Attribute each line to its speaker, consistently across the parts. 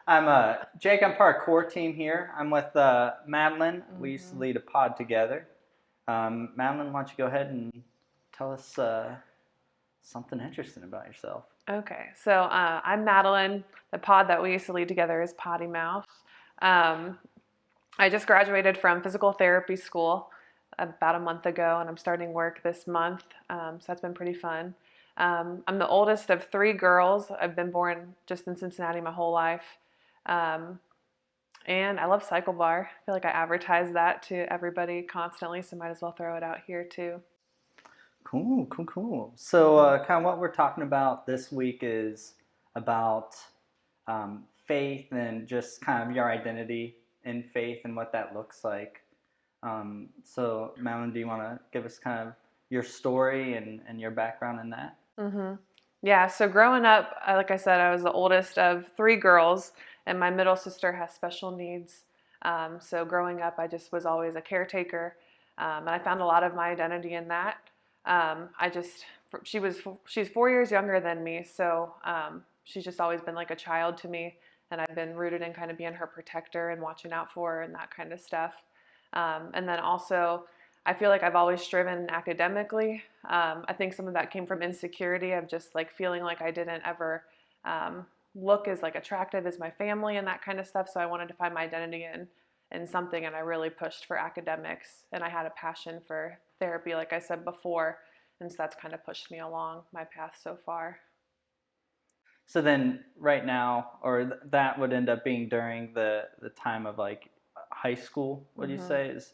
Speaker 1: I'm Jake. I'm part of core team here. I'm with Madelyn. We used to
Speaker 2: hmm
Speaker 1: lead a pod together. Madelyn, why don't you go ahead and tell us something interesting about yourself?
Speaker 2: Okay, so I'm Madeline. The pod that we used to lead together is Potty Mouth. Um, I just graduated from physical therapy school about a month ago, and I'm starting work this month. So that's been pretty fun. I'm the oldest of three girls. I've been born just in Cincinnati my whole life. Um, and I love Cycle Bar. I feel like I advertise that to everybody constantly, so might as well throw it out here too.
Speaker 1: Cool, cool, cool. So,
Speaker 2: hmm
Speaker 1: kind of what we're talking about this week is about faith and just kind of your identity in faith and what that looks like. So, Madelyn, do you want to give us kind of your story and your background in that?
Speaker 2: hmm Yeah, so growing up, like I said, I was the oldest of three girls, and my middle sister has special needs. So growing up, I just was always a caretaker, and I found a lot of my identity in that. I just, she's 4 years younger than me, so she's just always been like a child to me, and I've been rooted in kind of being her protector and watching out for her and that kind of stuff. And then also, I feel like I've always striven academically. I think some of that came from insecurity of just like feeling like I didn't ever um, look as like attractive as my family and that kind of stuff. So I wanted to find my identity in something, and I really pushed for academics. And I had a passion for therapy, like I said before, and so that's kind of pushed me along my path so far.
Speaker 1: So then, right now, or that would end up being during the time of like high school. What do you
Speaker 2: hmm
Speaker 1: say is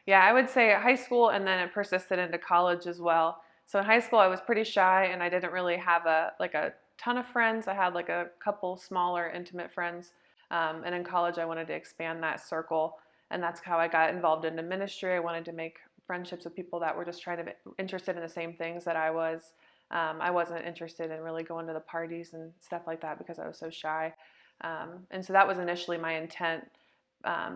Speaker 2: Yeah, I would say high school, and then it persisted into college as well. So in high school, I was pretty shy, and I didn't really have a ton of friends. I had like a couple smaller, intimate friends. And in college, I wanted to expand that circle, and that's how I got involved into ministry. I wanted to make friendships with people that were just trying to be interested in the same things that I was. I wasn't interested in really going to the parties and stuff like that because I was so shy. And so that was initially my intent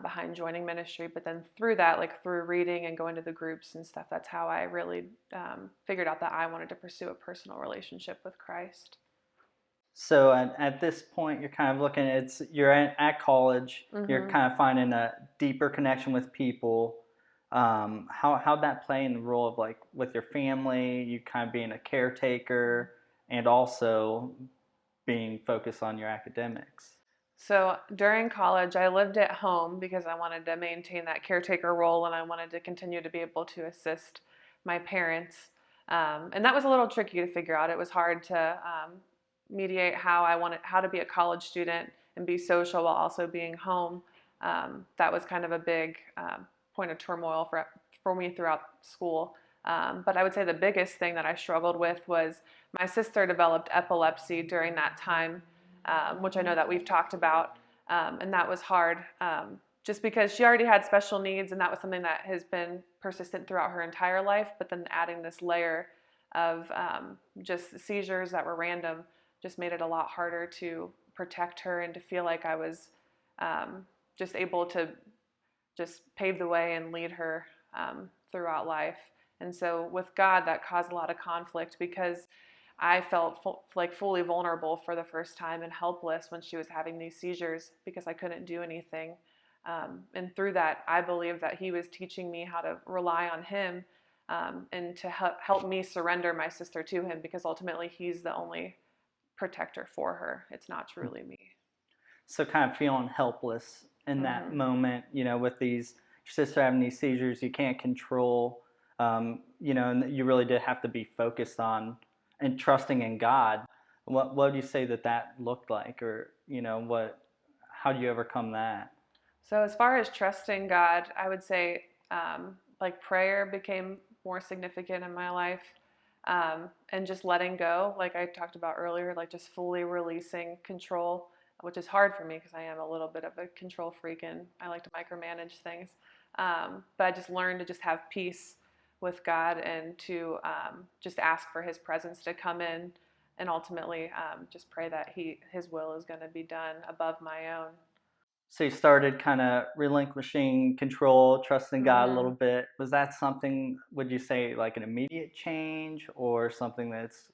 Speaker 2: behind joining ministry. But then through that, like through reading and going to the groups and stuff, that's how I really figured out that I wanted to pursue a personal relationship with Christ.
Speaker 1: so at this point you're kind of looking you're at college, you're
Speaker 2: Mm-hmm.
Speaker 1: kind of finding a deeper connection with people. How'd that play in the role of like with your family, you kind of being a caretaker and also being focused on your academics?
Speaker 2: So during college, I lived at home because I wanted to maintain that caretaker role, and I wanted to continue to be able to assist my parents. And that was a little tricky to figure out. It was hard to mediate how to be a college student and be social while also being home. That was kind of a big point of turmoil for me throughout school. But I would say the biggest thing that I struggled with was my sister developed epilepsy during that time, which I know that we've talked about. And that was hard just because she already had special needs, and that was something that has been persistent throughout her entire life. But then adding this layer of just seizures that were random just made it a lot harder to protect her and to feel like I was just able to just pave the way and lead her throughout life. And so with God, that caused a lot of conflict because I felt like fully vulnerable for the first time and helpless when she was having these seizures because I couldn't do anything. And through that, I believe that He was teaching me how to rely on Him and to help me surrender my sister to Him because ultimately He's the only protector for her. It's not truly me.
Speaker 1: So kind of feeling helpless in that
Speaker 2: hmm
Speaker 1: moment, with these your sister having these seizures you can't control, and you really did have to be focused on and trusting in God. What do you say that looked like, or how do you overcome that?
Speaker 2: So, as far as trusting God, I would say like prayer became more significant in my life, and just letting go, like I talked about earlier, like just fully releasing control, which is hard for me because I am a little bit of a control freak and I like to micromanage things. But I just learned to just have peace with God and to just ask for His presence to come in, and ultimately just pray that His will is going to be done above my own.
Speaker 1: So you started kind of relinquishing control, trusting God a little
Speaker 2: hmm
Speaker 1: bit. Was that something, would you say, like an immediate change or something that's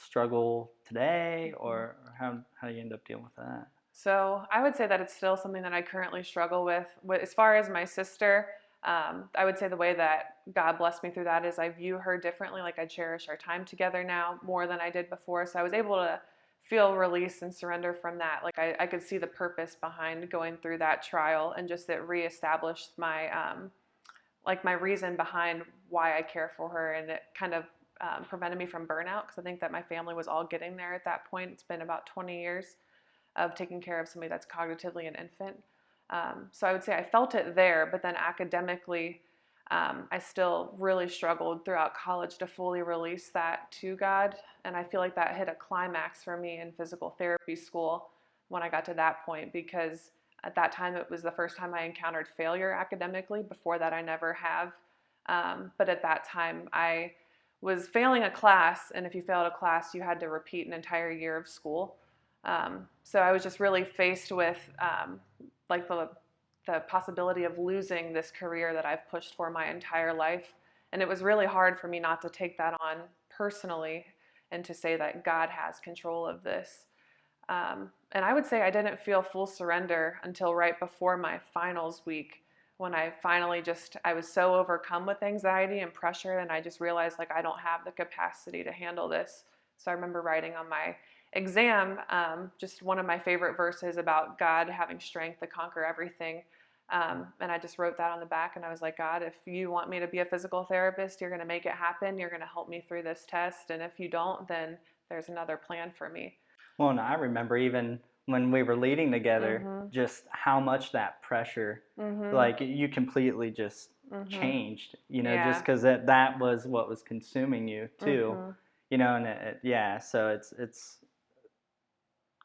Speaker 1: struggle today,
Speaker 2: Mhm.
Speaker 1: or how do you end up dealing with that?
Speaker 2: So I would say that it's still something that I currently struggle with. As far as my sister, I would say the way that God blessed me through that is I view her differently. Like I cherish our time together now more than I did before. So I was able to feel release and surrender from that. Like I could see the purpose behind going through that trial, and just it reestablished my like my reason behind why I care for her, and it kind of prevented me from burnout, because I think that my family was all getting there at that point. It's been about 20 years of taking care of somebody that's cognitively an infant. So I would say I felt it there, but then academically, I still really struggled throughout college to fully release that to God. And I feel like that hit a climax for me in physical therapy school when I got to that point, because at that time it was the first time I encountered failure academically. Before that, I never have. But at that time, I was failing a class, and if you failed a class, you had to repeat an entire year of school. So I was just really faced with like the possibility of losing this career that I've pushed for my entire life. And it was really hard for me not to take that on personally, and to say that God has control of this. And I would say I didn't feel full surrender until right before my finals week, when I finally I was so overcome with anxiety and pressure, and I just realized like I don't have the capacity to handle this. So I remember writing on my exam just one of my favorite verses about God having strength to conquer everything. And I just wrote that on the back, and I was like, God, if you want me to be a physical therapist, you're going to make it happen. You're going to help me through this test. And if you don't, then there's another plan for me.
Speaker 1: Well, and I remember even when we were leading together,
Speaker 2: Mhm.
Speaker 1: just how much that pressure,
Speaker 2: Mhm.
Speaker 1: like you completely just
Speaker 2: Mhm.
Speaker 1: changed, just
Speaker 2: Yeah.
Speaker 1: because that was what was consuming you too,
Speaker 2: Mhm.
Speaker 1: and yeah, so it's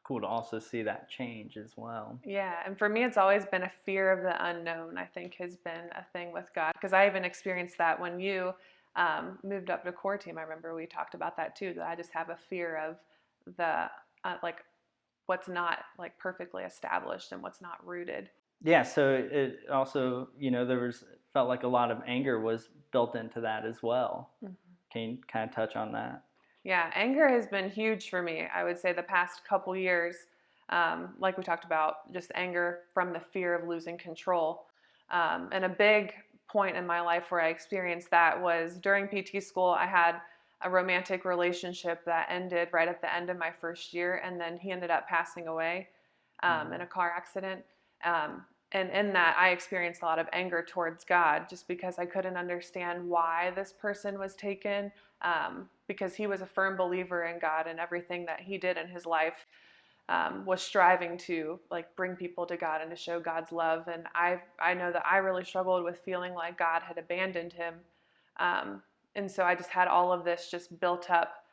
Speaker 1: cool to also see that change as well.
Speaker 2: Yeah, and for me, it's always been a fear of the unknown, I think, has been a thing with God. Because I even experienced that when you moved up to core team. I remember we talked about that too, that I just have a fear of the, like, what's not like perfectly established and what's not rooted.
Speaker 1: Yeah, so it also, there was felt like a lot of anger was built into that as well.
Speaker 2: Mhm.
Speaker 1: Can you kind of touch on that?
Speaker 2: Yeah, anger has been huge for me. I would say the past couple years, like we talked about, just anger from the fear of losing control. And a big point in my life where I experienced that was during PT school. I had a romantic relationship that ended right at the end of my first year, and then he ended up passing away in a car accident. And in that, I experienced a lot of anger towards God, just because I couldn't understand why this person was taken, because he was a firm believer in God, and everything that he did in his life was striving to like bring people to God and to show God's love. And I know that I really struggled with feeling like God had abandoned him, um, and so I just had all of this just built up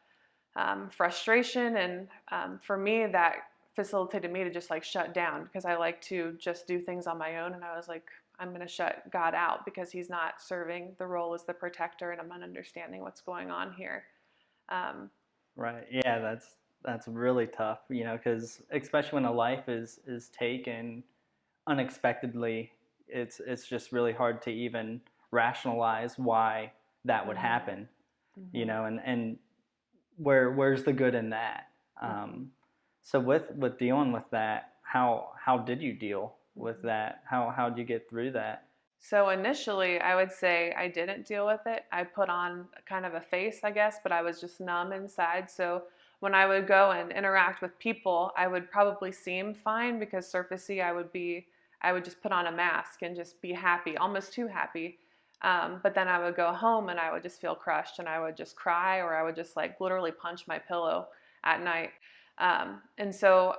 Speaker 2: frustration, and for me that facilitated me to just like shut down, because I like to just do things on my own. And I was like, I'm going to shut God out because he's not serving the role as the protector, and I'm not understanding what's going on here. um,
Speaker 1: Right. Yeah, that's really tough, because especially when a life is taken unexpectedly, it's just really hard to even rationalize why that would
Speaker 2: mhm,
Speaker 1: happen,
Speaker 2: mhm,
Speaker 1: and where's the good in that?
Speaker 2: mhm,
Speaker 1: So with dealing with that, how did you deal with
Speaker 2: mhm.
Speaker 1: that? How did you get through that?
Speaker 2: So initially, I would say I didn't deal with it. I put on kind of a face, I guess, but I was just numb inside. So when I would go and interact with people, I would probably seem fine, because surfacey I would just put on a mask and just be happy, almost too happy. But then I would go home and I would just feel crushed, and I would just cry, or I would just like literally punch my pillow at night. And so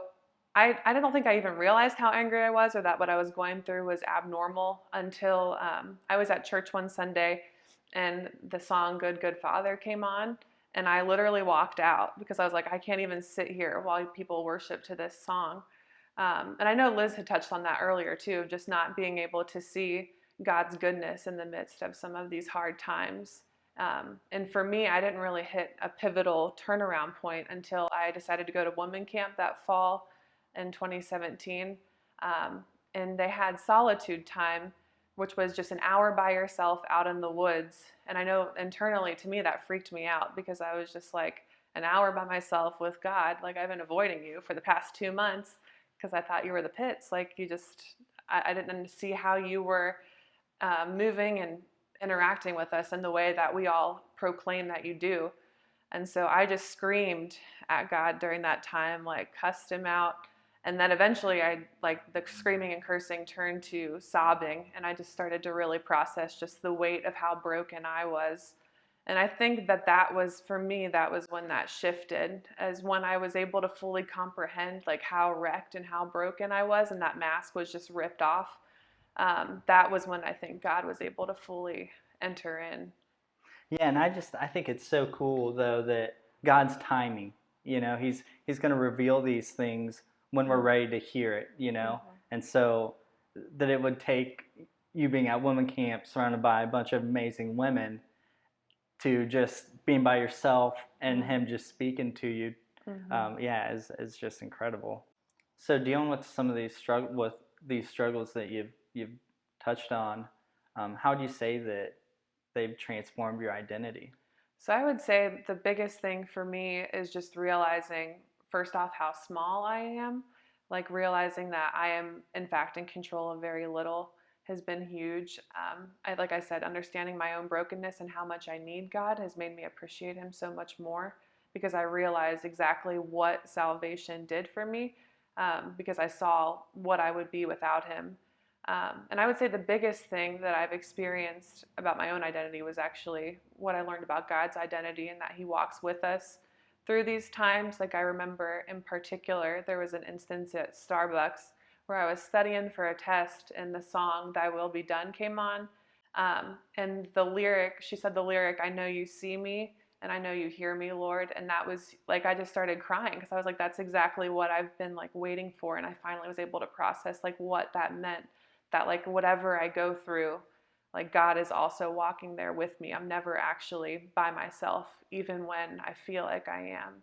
Speaker 2: I don't think I even realized how angry I was, or that what I was going through was abnormal, until I was at church one Sunday, and the song Good, Good Father came on. And I literally walked out, because I was like, I can't even sit here while people worship to this song. And I know Liz had touched on that earlier too, of just not being able to see God's goodness in the midst of some of these hard times. And for me, I didn't really hit a pivotal turnaround point until I decided to go to woman camp that fall in 2017. Um, and they had solitude time, which was just an hour by yourself out in the woods. And I know internally, to me, that freaked me out, because I was just like, an hour by myself with God. Like, I've been avoiding you for the past 2 months because I thought you were the pits. Like, you just, I didn't see how you were moving and interacting with us in the way that we all proclaim that you do. And so I just screamed at God during that time, like cussed him out. And then eventually like the screaming and cursing turned to sobbing. And I just started to really process just the weight of how broken I was. And I think that was, for me, that was when that shifted, as when I was able to fully comprehend like how wrecked and how broken I was, and that mask was just ripped off. That was when I think God was able to fully enter in.
Speaker 1: Yeah, and I think it's so cool though that God's timing, he's going to reveal these things when we're ready to hear it,
Speaker 2: Mm-hmm.
Speaker 1: And so that it would take you being at women camp surrounded by a bunch of amazing women to just being by yourself and
Speaker 2: Mm-hmm.
Speaker 1: him just speaking to you,
Speaker 2: Mm-hmm.
Speaker 1: yeah, is just incredible. So dealing with some of these struggles that you've touched on, how do you say that they've transformed your identity?
Speaker 2: So I would say the biggest thing for me is just realizing, first off, how small I am. Like, realizing that I am, in fact, in control of very little has been huge. Like I said, understanding my own brokenness and how much I need God has made me appreciate Him so much more, because I realized exactly what salvation did for me, because I saw what I would be without Him. And I would say the biggest thing that I've experienced about my own identity was actually what I learned about God's identity, and that He walks with us through these times. Like, I remember in particular, there was an instance at Starbucks where I was studying for a test, and the song "Thy Will Be Done" came on. And the lyric, she said the lyric, "I know you see me and I know you hear me, Lord." And that was like, I just started crying, because I was like, that's exactly what I've been like waiting for. And I finally was able to process like what that meant, that like whatever I go through, like God is also walking there with me. I'm never actually by myself, even when I feel like I am.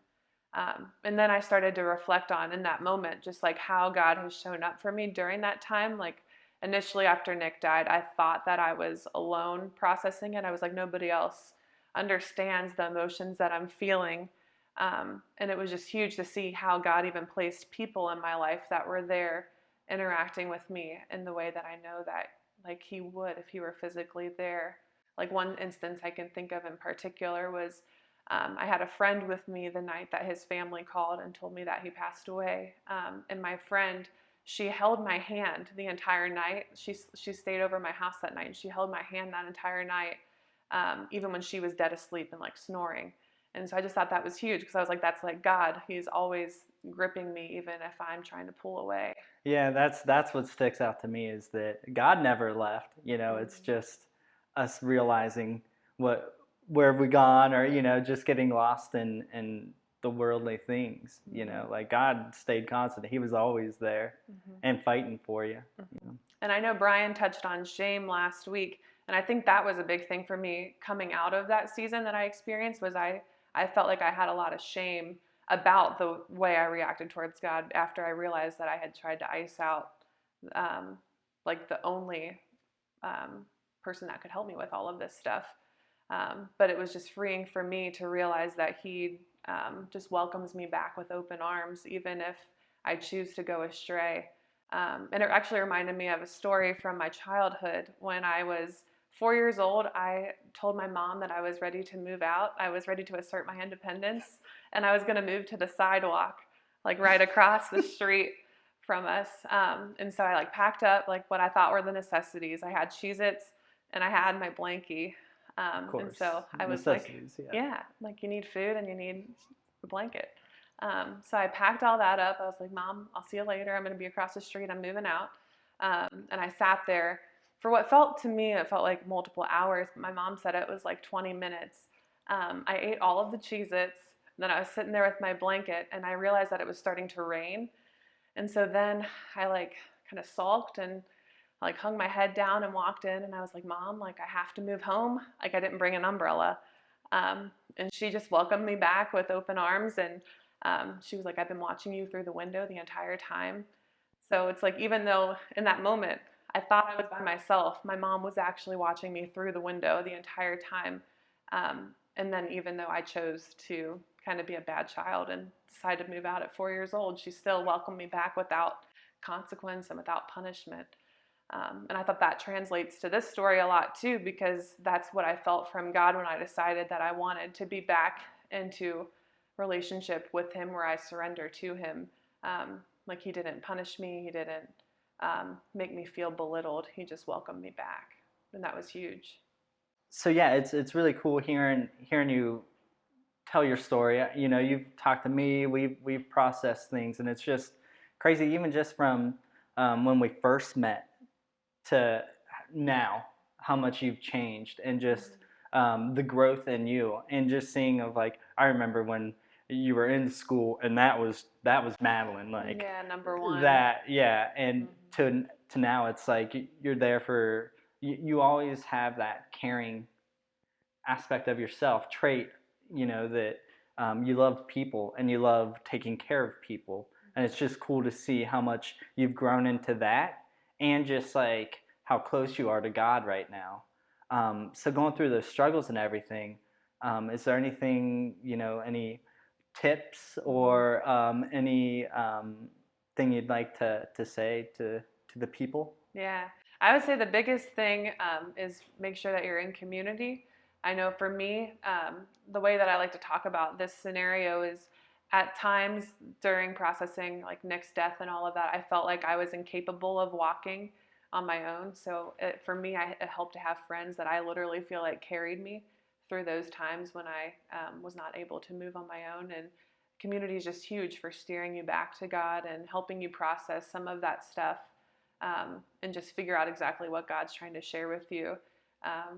Speaker 2: And then I started to reflect on, in that moment, just like how God has shown up for me during that time. Like, initially after Nick died, I thought that I was alone processing it. I was like, nobody else understands the emotions that I'm feeling. And it was just huge to see how God even placed people in my life that were there interacting with me in the way that I know that like He would if He were physically there. Like, one instance I can think of in particular was, I had a friend with me the night that his family called and told me that he passed away. And my friend, she held my hand the entire night. She stayed over my house that night, and she held my hand that entire night, even when she was dead asleep and like snoring. And so I just thought that was huge, because I was like, that's like God. He's always gripping me, even if I'm trying to pull away.
Speaker 1: Yeah, that's what sticks out to me is that God never left. It's
Speaker 2: Mm-hmm.
Speaker 1: just us realizing where have we gone, or just getting lost in the worldly things.
Speaker 2: Mm-hmm.
Speaker 1: Like God stayed constant. He was always there
Speaker 2: Mm-hmm.
Speaker 1: and fighting for you.
Speaker 2: Mm-hmm. And I know Brian touched on shame last week, and I think that was a big thing for me coming out of that season that I experienced. Was I felt like I had a lot of shame about the way I reacted towards God after I realized that I had tried to ice out, um, like the only um, person that could help me with all of this stuff. But it was just freeing for me to realize that He just welcomes me back with open arms, even if I choose to go astray. And it actually reminded me of a story from my childhood. When I was 4 years old, I told my mom that I was ready to move out. I was ready to assert my independence, and I was going to move to the sidewalk, like right across the street from us. And so I like packed up like what I thought were the necessities. I had Cheez-Its and I had my blankie.
Speaker 1: Of
Speaker 2: And
Speaker 1: course,
Speaker 2: so I was like,
Speaker 1: necessities. Yeah.
Speaker 2: yeah, like you need food and you need a blanket. So I packed all that up. I was like, Mom, I'll see you later. I'm going to be across the street. I'm moving out. And I sat there for what felt to me, it felt like multiple hours. But my mom said it was like 20 minutes. I ate all of the Cheez-Its. Then I was sitting there with my blanket, and I realized that it was starting to rain. And so then I like kind of sulked and like hung my head down and walked in, and I was like, Mom, like I have to move home. Like, I didn't bring an umbrella. And she just welcomed me back with open arms. And she was like, I've been watching you through the window the entire time. So it's like, even though in that moment I thought I was by myself, my mom was actually watching me through the window the entire time. And then even though I chose to kind of be a bad child and decide to move out at 4 years old, she still welcomed me back without consequence and without punishment. And I thought that translates to this story a lot too, because that's what I felt from God when I decided that I wanted to be back into relationship with Him, where I surrender to Him. Like He didn't punish me, He didn't make me feel belittled. He just welcomed me back, and that was huge.
Speaker 1: So yeah, it's really cool hearing you tell your story. You know, you've talked to me, we've processed things, and it's just crazy, even just from when we first met to now, how much you've changed, and just the growth in you, and just seeing of like, I remember when you were in school, and that was Madelyn, like
Speaker 2: Yeah, number one.
Speaker 1: that, yeah, and to now, it's like you're there for you always have that caring aspect of yourself trait, you know, that you love people and you love taking care of people, and it's just cool to see how much you've grown into that, and just like how close you are to God right now. So going through those struggles and everything, is there anything, you know, any tips or any thing you'd like to say to the people?
Speaker 2: Yeah, I would say the biggest thing is make sure that you're in community. I know for me, the way that I like to talk about this scenario is at times during processing like Nick's death and all of that, I felt like I was incapable of walking on my own. So for me, it helped to have friends that I literally feel like carried me through those times when I was not able to move on my own. And community is just huge for steering you back to God and helping you process some of that stuff, and just figure out exactly what God's trying to share with you.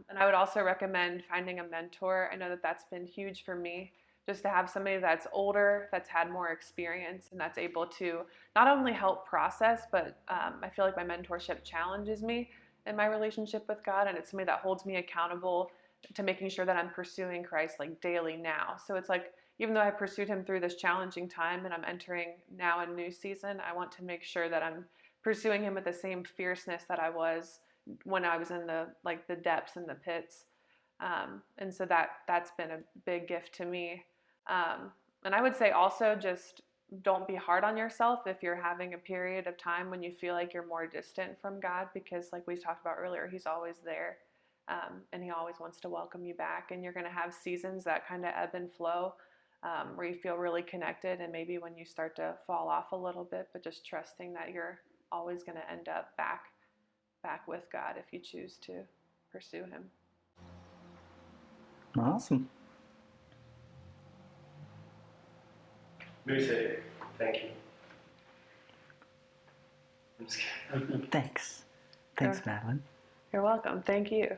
Speaker 2: And I would also recommend finding a mentor. I know that that's been huge for me, just to have somebody that's older, that's had more experience, and that's able to not only help process, but I feel like my mentorship challenges me in my relationship with God, and it's somebody that holds me accountable to making sure that I'm pursuing Christ like daily now. So it's like, even though I pursued Him through this challenging time and I'm entering now a new season, I want to make sure that I'm pursuing Him with the same fierceness that I was when I was in the depths and the pits. And so that's been a big gift to me. And I would say also, just don't be hard on yourself if you're having a period of time when you feel like you're more distant from God, because like we talked about earlier, He's always there. And He always wants to welcome you back. And you're going to have seasons that kind of ebb and flow, where you feel really connected, and maybe when you start to fall off a little bit, but just trusting that you're always going to end up back with God if you choose to pursue Him.
Speaker 1: Awesome.
Speaker 3: Maybe say thank you. I'm just kidding.
Speaker 1: Thanks. Thanks, Madelyn.
Speaker 2: You're welcome. Thank you.